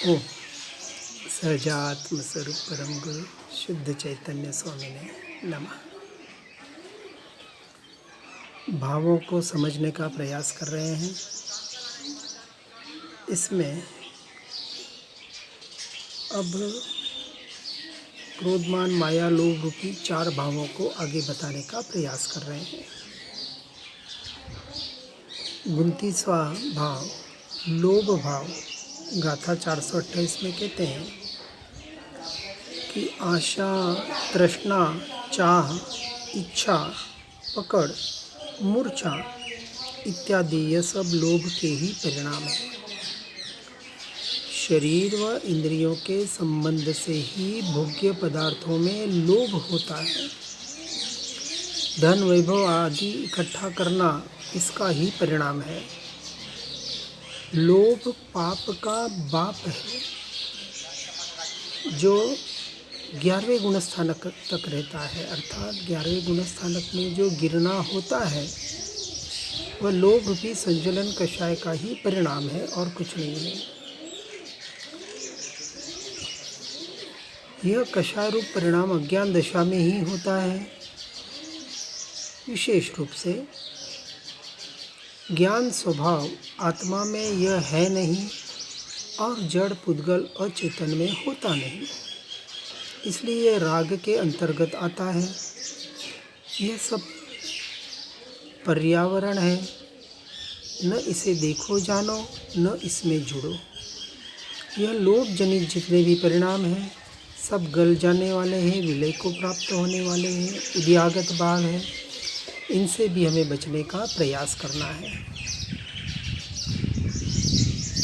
ओम सहजात्म स्वरूप परम गुरु शुद्ध चैतन्य स्वामी ने नमः। भावों को समझने का प्रयास कर रहे हैं। इसमें अब क्रोधमान माया लोभ रूपी 4 भावों को आगे बताने का प्रयास कर रहे हैं। 29वां भाव लोभ भाव गाथा 428 में कहते हैं कि आशा, तृष्णा, चाह, इच्छा, पकड़, मूर्छा इत्यादि यह सब लोभ के ही परिणाम है। शरीर व इंद्रियों के संबंध से ही भोग्य पदार्थों में लोभ होता है। धन वैभव आदि इकट्ठा करना इसका ही परिणाम है। लोभ पाप का बाप है जो 11वें गुणस्थानक तक रहता है, अर्थात 11वें गुणस्थानक में जो गिरना होता है वह लोभ रूपी संज्वलन कषाय का ही परिणाम है और कुछ नहीं है। यह कषाय रूप परिणाम अज्ञान दशा में ही होता है। विशेष रूप से ज्ञान स्वभाव आत्मा में यह है नहीं और जड़ पुद्गल अचेतन में होता नहीं, इसलिए यह राग के अंतर्गत आता है। यह सब पर्यावरण है, न इसे देखो जानो न इसमें जुड़ो। यह लोभ जनित जितने भी परिणाम हैं सब गल जाने वाले हैं, विलय को प्राप्त होने वाले हैं, उद्यागत भाव है। इनसे भी हमें बचने का प्रयास करना है।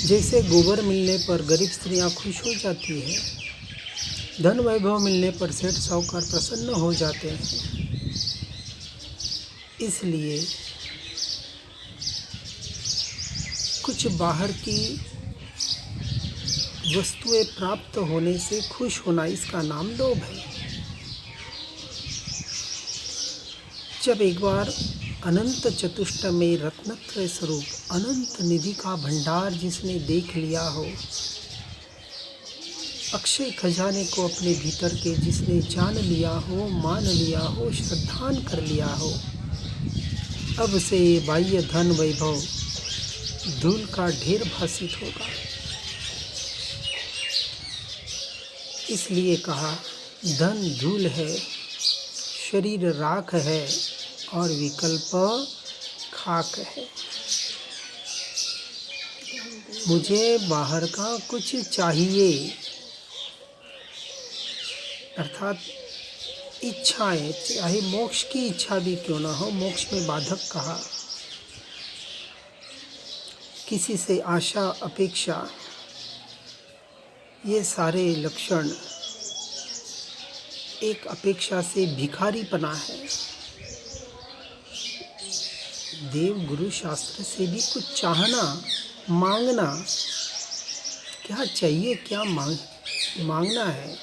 जैसे गोबर मिलने पर गरीब स्त्रियां खुश हो जाती है, धन वैभव मिलने पर सेठ साहूकार प्रसन्न हो जाते हैं, इसलिए कुछ बाहर की वस्तुएं प्राप्त होने से खुश होना इसका नाम लोभ है। जब एक बार अनंत चतुष्ट में रत्नत्रय स्वरूप अनंत निधि का भंडार जिसने देख लिया हो, अक्षय खजाने को अपने भीतर के जिसने जान लिया हो, मान लिया हो, श्रद्धान कर लिया हो, अब से बाह्य धन वैभव धूल का ढेर भासित होगा। इसलिए कहा धन धूल है, शरीर राख है और विकल्प खाक है। मुझे बाहर का कुछ चाहिए, अर्थात इच्छाएं, चाहे मोक्ष की इच्छा भी क्यों ना हो, मोक्ष में बाधक कहा। किसी से आशा, अपेक्षा, ये सारे लक्षण एक अपेक्षा से भिखारीपना है। देव गुरु शास्त्र से भी कुछ चाहना, मांगना, क्या चाहिए, क्या मांगना है।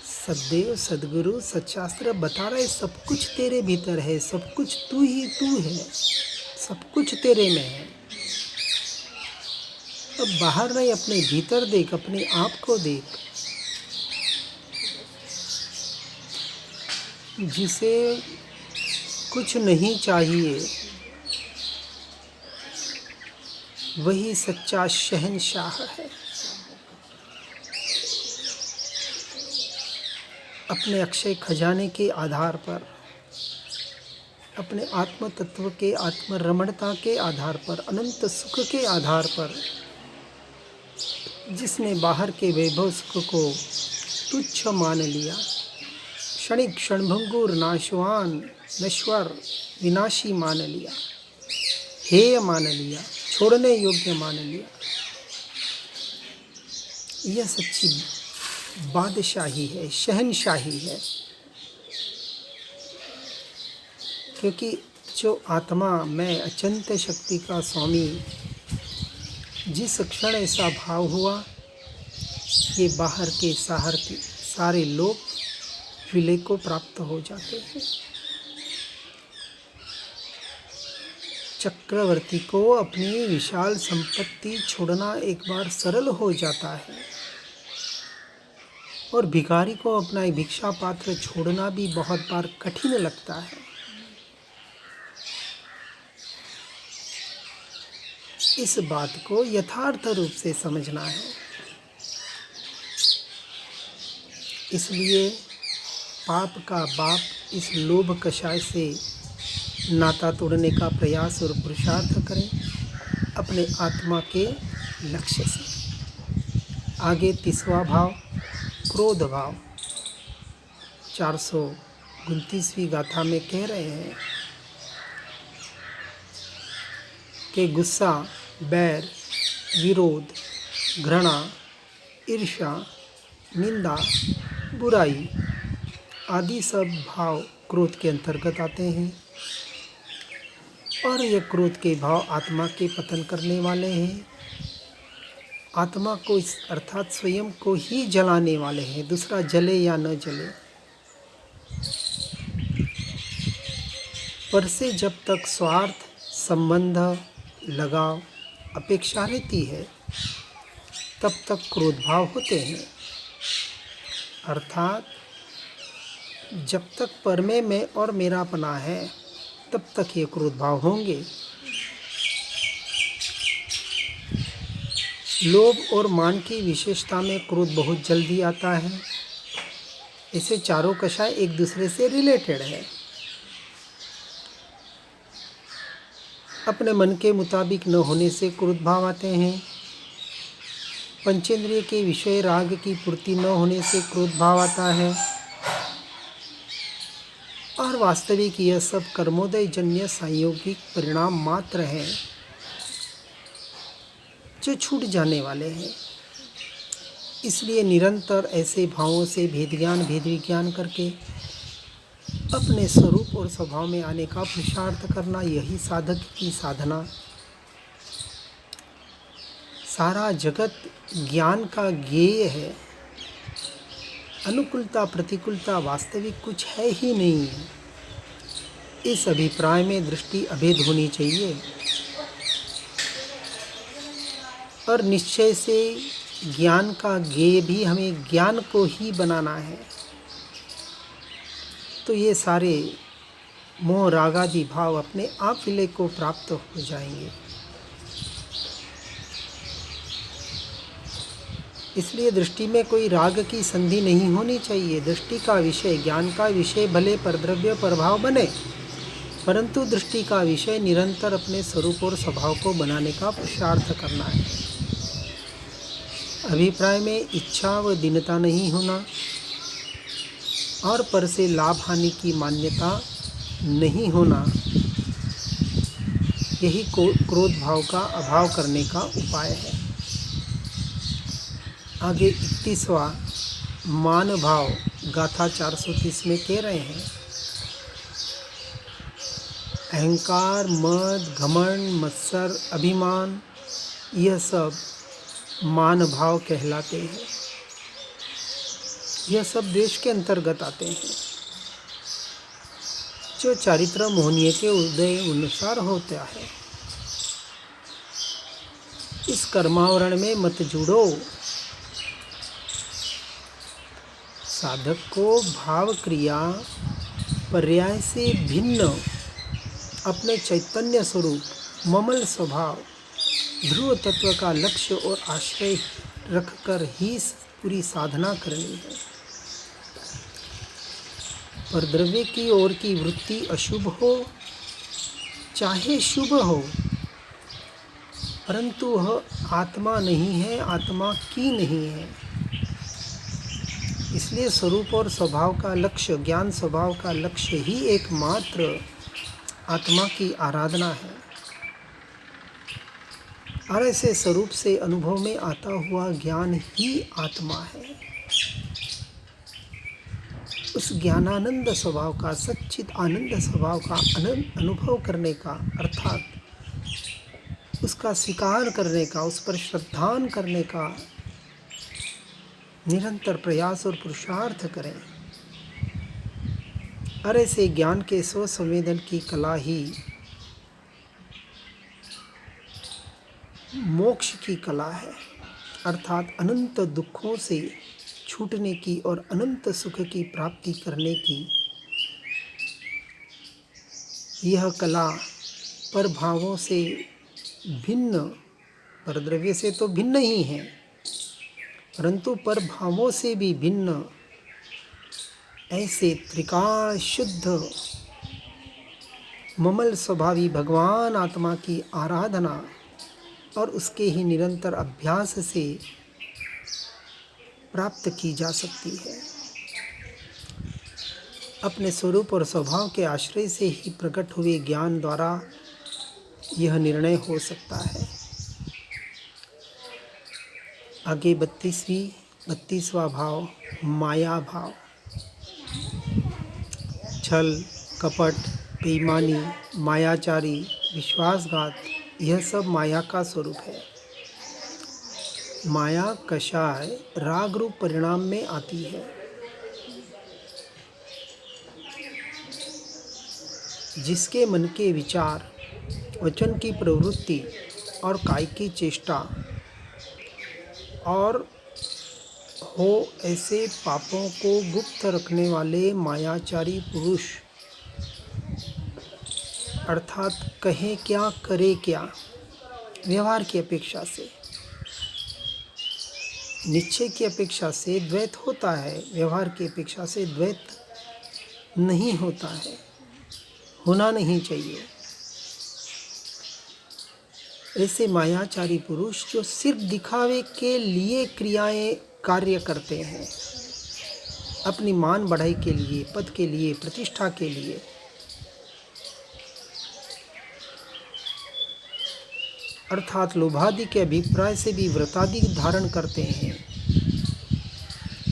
सदैव सदगुरु सच्चास्त्र बता रहे सब कुछ तेरे भीतर है, सब कुछ तू ही तू है, सब कुछ तेरे में है। अब बाहर नहीं, अपने भीतर देख, अपने आप को देख। जिसे कुछ नहीं चाहिए वही सच्चा शहंशाह है। अपने अक्षय खजाने के आधार पर, अपने आत्म तत्व के आत्म रमणता के आधार पर, अनंत सुख के आधार पर जिसने बाहर के वैभव सुख को तुच्छ मान लिया, क्षणिक क्षणभंगुर नाशवान नश्वर विनाशी मान लिया, हेय मान लिया, छोड़ने योग्य मान लिया, यह सच्ची बादशाही है, शहनशाही है। क्योंकि जो आत्मा मैं अचिंत्य शक्ति का स्वामी, जिस क्षण ऐसा भाव हुआ, ये बाहर के सारे लोग विलय को प्राप्त हो जाते हैं। चक्रवर्ती को अपनी विशाल संपत्ति छोड़ना एक बार सरल हो जाता है और भिखारी को अपना भिक्षा पात्र छोड़ना भी बहुत बार कठिन लगता है। इस बात को यथार्थ रूप से समझना है। इसलिए पाप का बाप इस लोभ कषाय से नाता तोड़ने का प्रयास और पुरुषार्थ करें अपने आत्मा के लक्ष्य से। आगे 30वां भाव क्रोध भाव 429वीं गाथा में कह रहे हैं कि गुस्सा, बैर, विरोध, घृणा, ईर्ष्या, निंदा, बुराई आदि सब भाव क्रोध के अंतर्गत आते हैं और ये क्रोध के भाव आत्मा के पतन करने वाले हैं। आत्मा को इस अर्थात स्वयं को ही जलाने वाले हैं, दूसरा जले या न जले। पर से जब तक स्वार्थ, संबंध, लगाव, अपेक्षा रहती है तब तक क्रोध भाव होते हैं। अर्थात जब तक पर में मैं और मेरापना है तब तक ये क्रोध भाव होंगे। लोभ और मान की विशेषता में क्रोध बहुत जल्दी आता है। ऐसे चारों कषाय एक दूसरे से रिलेटेड है। अपने मन के मुताबिक न होने से क्रोध भाव आते हैं। पंचेंद्रिय के विषय राग की पूर्ति न होने से क्रोध भाव आता है और वास्तविक यह सब कर्मोदय जन्य संयोगिक परिणाम मात्र हैं जो छूट जाने वाले हैं। इसलिए निरंतर ऐसे भावों से भेद विज्ञान करके अपने स्वरूप और स्वभाव में आने का पुरुषार्थ करना, यही साधक की साधना। सारा जगत ज्ञान का ज्ञेय है। अनुकूलता प्रतिकूलता वास्तविक कुछ है ही नहीं है। इस अभिप्राय में दृष्टि अभेद होनी चाहिए और निश्चय से ज्ञान का ज्ञेय भी हमें ज्ञान को ही बनाना है। तो ये सारे मोह रागादि भाव अपने आप विलय को प्राप्त हो जाएंगे। इसलिए दृष्टि में कोई राग की संधि नहीं होनी चाहिए। दृष्टि का विषय, ज्ञान का विषय भले परद्रव्य प्रभाव बने, परंतु दृष्टि का विषय निरंतर अपने स्वरूप और स्वभाव को बनाने का पुरुषार्थ करना है। अभिप्राय में इच्छा व दीनता नहीं होना और पर से लाभ हानि की मान्यता नहीं होना, यही क्रोध भाव का अभाव करने का उपाय है। आगे 31वां मान भाव गाथा 430 में कह रहे हैं, अहंकार, मद, घमंड, मत्सर, अभिमान, यह सब मान भाव कहलाते हैं। यह सब द्वेष के अंतर्गत आते हैं जो चारित्र मोहनीय के उदय अनुसार होता है। इस कर्मावरण में मत जुड़ो। साधक को भाव क्रिया पर्याय से भिन्न अपने चैतन्य स्वरूप ममल स्वभाव ध्रुव तत्व का लक्ष्य और आश्रय रखकर ही पूरी साधना करनी है। पर द्रव्य की ओर की वृत्ति अशुभ हो चाहे शुभ हो, परंतु वह आत्मा नहीं है, आत्मा की नहीं है। इसलिए स्वरूप और स्वभाव का लक्ष्य, ज्ञान स्वभाव का लक्ष्य ही एकमात्र आत्मा की आराधना है। और ऐसे स्वरूप से अनुभव में आता हुआ ज्ञान ही आत्मा है। उस ज्ञानानंद स्वभाव का, सच्चित आनंद स्वभाव का अनुभव करने का, अर्थात उसका स्वीकार करने का, उस पर श्रद्धान करने का निरंतर प्रयास और पुरुषार्थ करें। और ऐसे ज्ञान के स्व संवेदन की कला ही मोक्ष की कला है, अर्थात अनंत दुखों से छूटने की और अनंत सुख की प्राप्ति करने की यह कला पर भावों से भिन्न, परद्रव्य से तो भिन्न ही है, परंतु पर भावों से भी भिन्न ऐसे त्रिकाल शुद्ध ममल स्वभावी भगवान आत्मा की आराधना और उसके ही निरंतर अभ्यास से प्राप्त की जा सकती है। अपने स्वरूप और स्वभाव के आश्रय से ही प्रकट हुए ज्ञान द्वारा यह निर्णय हो सकता है। आगे 32वां भाव माया भाव। छल, कपट, बेईमानी, मायाचारी, विश्वासघात, यह सब माया का स्वरूप है। माया कषाय राग रूप परिणाम में आती है, जिसके मन के विचार, वचन की प्रवृत्ति और काय की चेष्टा और हो ऐसे पापों को गुप्त रखने वाले मायाचारी पुरुष, अर्थात कहे क्या करे क्या, व्यवहार की अपेक्षा से, निश्चय की अपेक्षा से द्वैत होता है, व्यवहार की अपेक्षा से द्वैत नहीं होता है, होना नहीं चाहिए। ऐसे मायाचारी पुरुष जो सिर्फ दिखावे के लिए क्रियाएं कार्य करते हैं, अपनी मान बढ़ाई के लिए, पद के लिए, प्रतिष्ठा के लिए, अर्थात लोभादि के अभिप्राय से भी व्रतादि धारण करते हैं।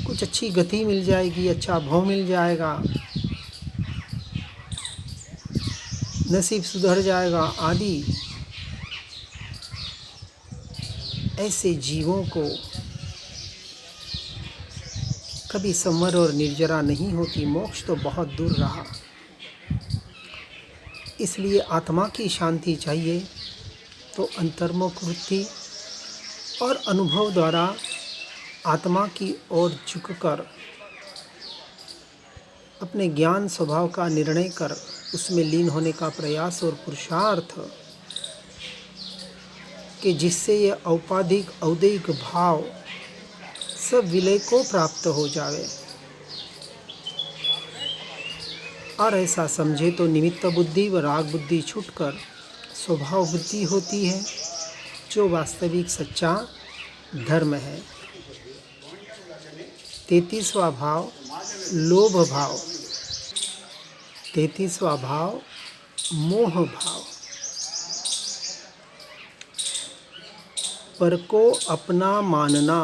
कुछ अच्छी गति मिल जाएगी, अच्छा भाव मिल जाएगा, नसीब सुधर जाएगा आदि, ऐसे जीवों को कभी संवर और निर्जरा नहीं होती, मोक्ष तो बहुत दूर रहा। इसलिए आत्मा की शांति चाहिए तो अंतर्मुख वृत्ति और अनुभव द्वारा आत्मा की ओर झुककर अपने ज्ञान स्वभाव का निर्णय कर उसमें लीन होने का प्रयास और पुरुषार्थ, कि जिससे ये औपाधिक औदैहिक भाव सब विलय को प्राप्त हो जावे। और ऐसा समझे तो निमित्त बुद्धि व राग बुद्धि छूटकर स्वभाव बुद्धि होती है, जो वास्तविक सच्चा धर्म है। 33वां भाव लोभ भाव। 33वां भाव मोह भाव। पर को अपना मानना,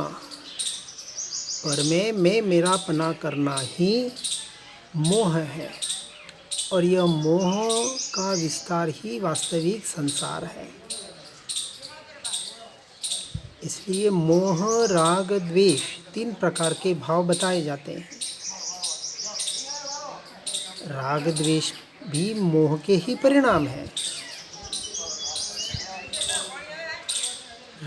पर में मैं मेरापना करना ही मोह है, और यह मोह का विस्तार ही वास्तविक संसार है। इसलिए मोह, राग, द्वेष 3 प्रकार के भाव बताए जाते हैं। राग द्वेष भी मोह के ही परिणाम है।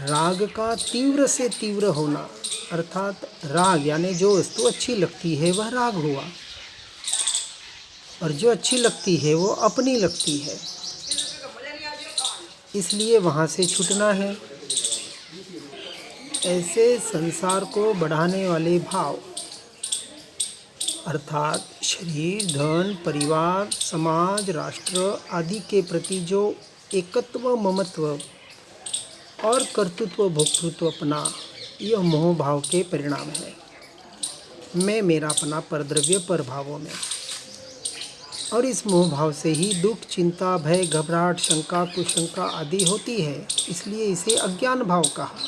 राग का तीव्र से तीव्र होना, अर्थात राग यानी जो वस्तु अच्छी लगती है वह राग हुआ, और जो अच्छी लगती है वो अपनी लगती है, इसलिए वहाँ से छूटना है। ऐसे संसार को बढ़ाने वाले भाव, अर्थात शरीर, धन, परिवार, समाज, राष्ट्र आदि के प्रति जो एकत्व, ममत्व और कर्तृत्व, भोक्तृत्व अपना, यह मोह भाव के परिणाम है। मैं मेरापना परद्रव्य पर भावों में, और इस मोह भाव से ही दुख, चिंता, भय, घबराहट, शंका, कुशंका आदि होती है, इसलिए इसे अज्ञान भाव कहा।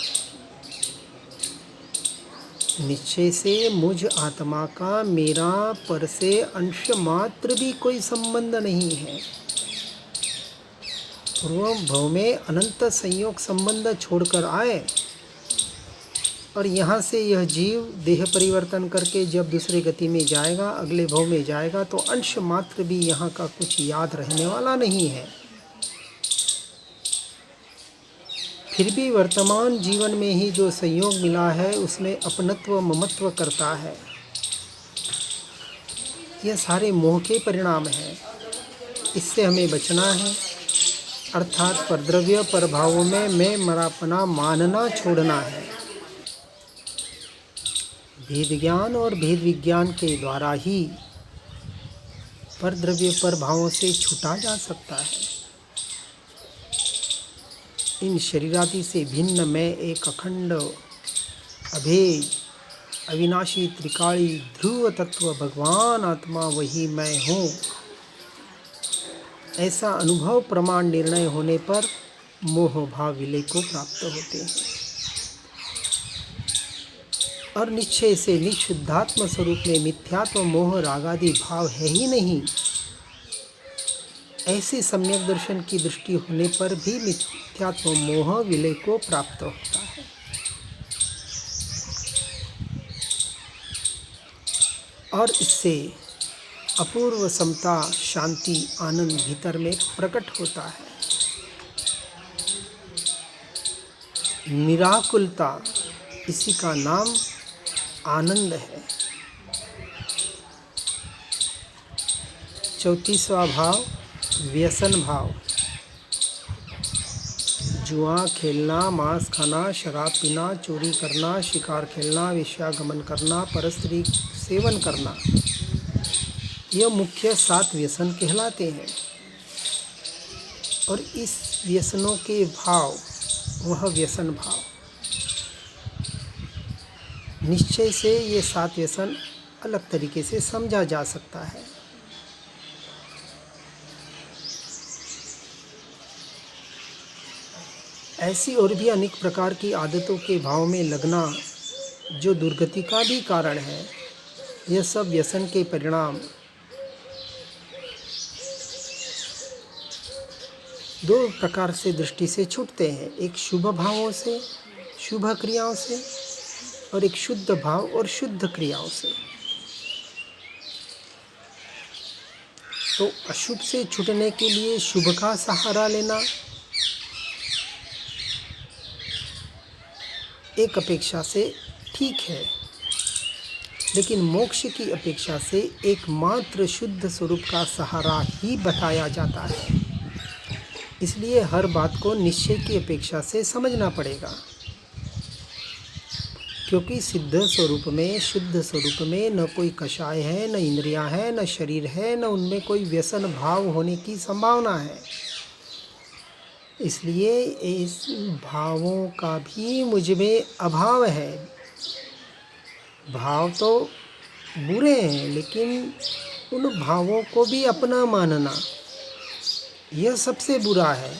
निश्चय से मुझ आत्मा का मेरा पर से अंश मात्र भी कोई संबंध नहीं है। पूर्व भाव में अनंत संयोग संबंध छोड़कर आए, और यहाँ से यह जीव देह परिवर्तन करके जब दूसरे गति में जाएगा, अगले भाव में जाएगा, तो अंश मात्र भी यहाँ का कुछ याद रहने वाला नहीं है। फिर भी वर्तमान जीवन में ही जो संयोग मिला है उसमें अपनत्व ममत्व करता है। यह सारे मोह के परिणाम हैं। इससे हमें बचना है, अर्थात परद्रव्य परभावों में मैं मरापना मानना छोड़ना है। भेद ज्ञान और भेद विज्ञान के द्वारा ही परद्रव्य परभावों से छूटा जा सकता है। इन शरीरादि से भिन्न मैं एक अखंड अभेद अविनाशी त्रिकाली ध्रुव तत्व भगवान आत्मा वही मैं हूँ, ऐसा अनुभव प्रमाण निर्णय होने पर मोह भाव विलय को प्राप्त होते हैं और निश्चय से निशुद्धात्म स्वरूप में मिथ्यात्व मोह रागादि भाव है ही नहीं। ऐसे सम्यक दर्शन की दृष्टि होने पर भी मिथ्यात्व मोह विलय को प्राप्त होता है। और इससे अपूर्व समता शांति आनंद भीतर में प्रकट होता है। निराकुलता इसी का नाम आनंद है। 34वां भाव व्यसन भाव। जुआ खेलना, मांस खाना, शराब पीना, चोरी करना, शिकार खेलना, वेश्यागमन करना, परस्त्री सेवन करना, यह मुख्य 7 व्यसन कहलाते हैं। और इस व्यसनों के भाव वह व्यसन भाव। निश्चय से ये 7 व्यसन अलग तरीके से समझा जा सकता है। ऐसी और भी अनेक प्रकार की आदतों के भाव में लगना जो दुर्गति का भी कारण है, यह सब व्यसन के परिणाम 2 प्रकार से दृष्टि से छूटते हैं। एक शुभ भावों से, शुभ क्रियाओं से, और एक शुद्ध भाव और शुद्ध क्रियाओं से। तो अशुभ से छूटने के लिए शुभ का सहारा लेना एक अपेक्षा से ठीक है, लेकिन मोक्ष की अपेक्षा से एकमात्र शुद्ध स्वरूप का सहारा ही बताया जाता है। इसलिए हर बात को निश्चय की अपेक्षा से समझना पड़ेगा, क्योंकि सिद्ध स्वरूप में, शुद्ध स्वरूप में न कोई कषाय है, न इंद्रियां हैं, न शरीर है, न उनमें कोई व्यसन भाव होने की संभावना है। इसलिए इस भावों का भी मुझ में अभाव है। भाव तो बुरे हैं, लेकिन उन भावों को भी अपना मानना, यह सबसे बुरा है,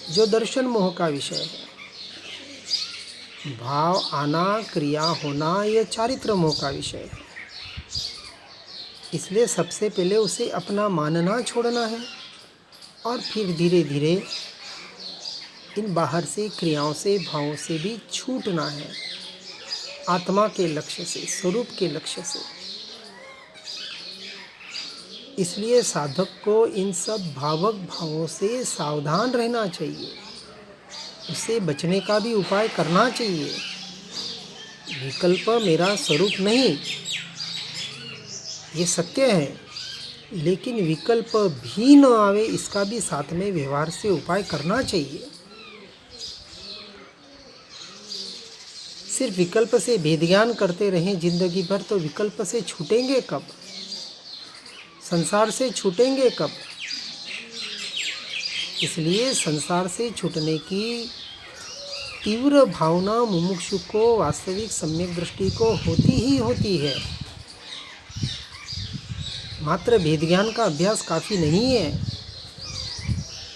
जो दर्शन मोह का विषय है। भाव आना, क्रिया होना, यह चारित्र मोह का विषय है। इसलिए सबसे पहले उसे अपना मानना छोड़ना है और फिर धीरे धीरे इन बाहर से क्रियाओं से, भावों से भी छूटना है, आत्मा के लक्ष्य से, स्वरूप के लक्ष्य से। इसलिए साधक को इन सब भावक भावों से सावधान रहना चाहिए, उससे बचने का भी उपाय करना चाहिए। विकल्प मेरा स्वरूप नहीं, ये सत्य है, लेकिन विकल्प भी न आवे इसका भी साथ में व्यवहार से उपाय करना चाहिए। सिर्फ विकल्प से भेद ज्ञान करते रहें जिंदगी भर तो विकल्प से छूटेंगे कब? संसार से छूटेंगे कब? इसलिए संसार से छूटने की तीव्र भावना मुमुक्षु को वास्तविक सम्यक दृष्टि को होती ही होती है। मात्र भेद ज्ञान का अभ्यास काफ़ी नहीं है,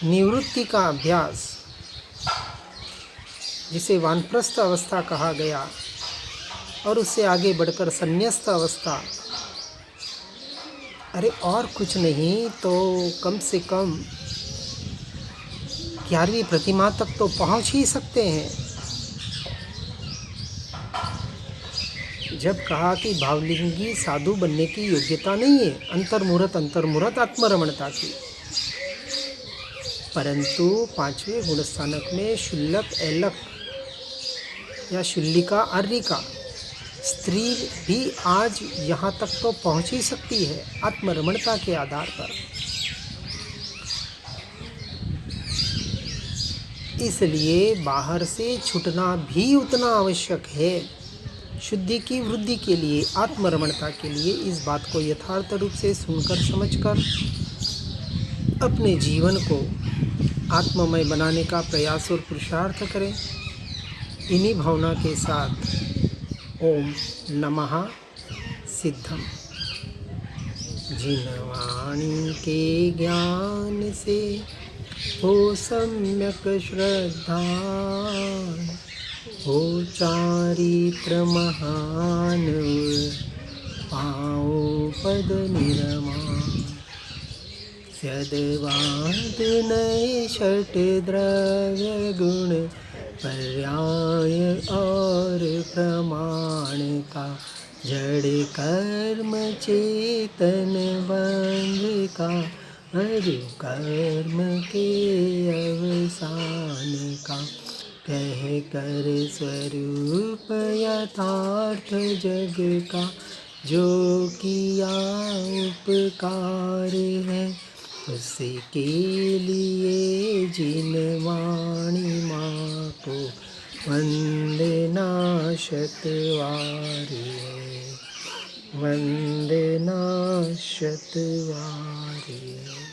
निवृत्ति का अभ्यास, जिसे वानप्रस्थ अवस्था कहा गया, और उससे आगे बढ़कर संन्यस्त अवस्था। अरे और कुछ नहीं तो कम से कम 11वीं प्रतिमा तक तो पहुंच ही सकते हैं। जब कहा कि भावलिंगी साधु बनने की योग्यता नहीं है, अंतर्मुहूर्त आत्मरमणता की, परंतु 5वें गुणस्थानक में शुल्लक एलक या शुल्लिका आर्यिका स्त्री भी आज यहाँ तक तो पहुँच ही सकती है आत्मरमणता के आधार पर। इसलिए बाहर से छूटना भी उतना आवश्यक है। शुद्धि की वृद्धि के लिए, आत्मरमणता के लिए इस बात को यथार्थ रूप से सुनकर समझकर अपने जीवन को आत्ममय बनाने का प्रयास और पुरुषार्थ करें। इन्हीं भावना के साथ ओम नमः सिद्धम। जिन वाणी के ज्ञान से हो सम्यक श्रद्धा, हो चारित्र महान, पाओ पद निर्माण। सद्वाद नए षट द्रव्य गुण पर्याय और प्रमाण का, जड़ कर्म चेतन बंध का, अरु कर्म के अवसान का। कह कर स्वरूप यथार्थ जग का, जो किया उपकार है, उसके लिए जिन वाणी माँ को वंदना शतवारी है, वंदना शतवारी है।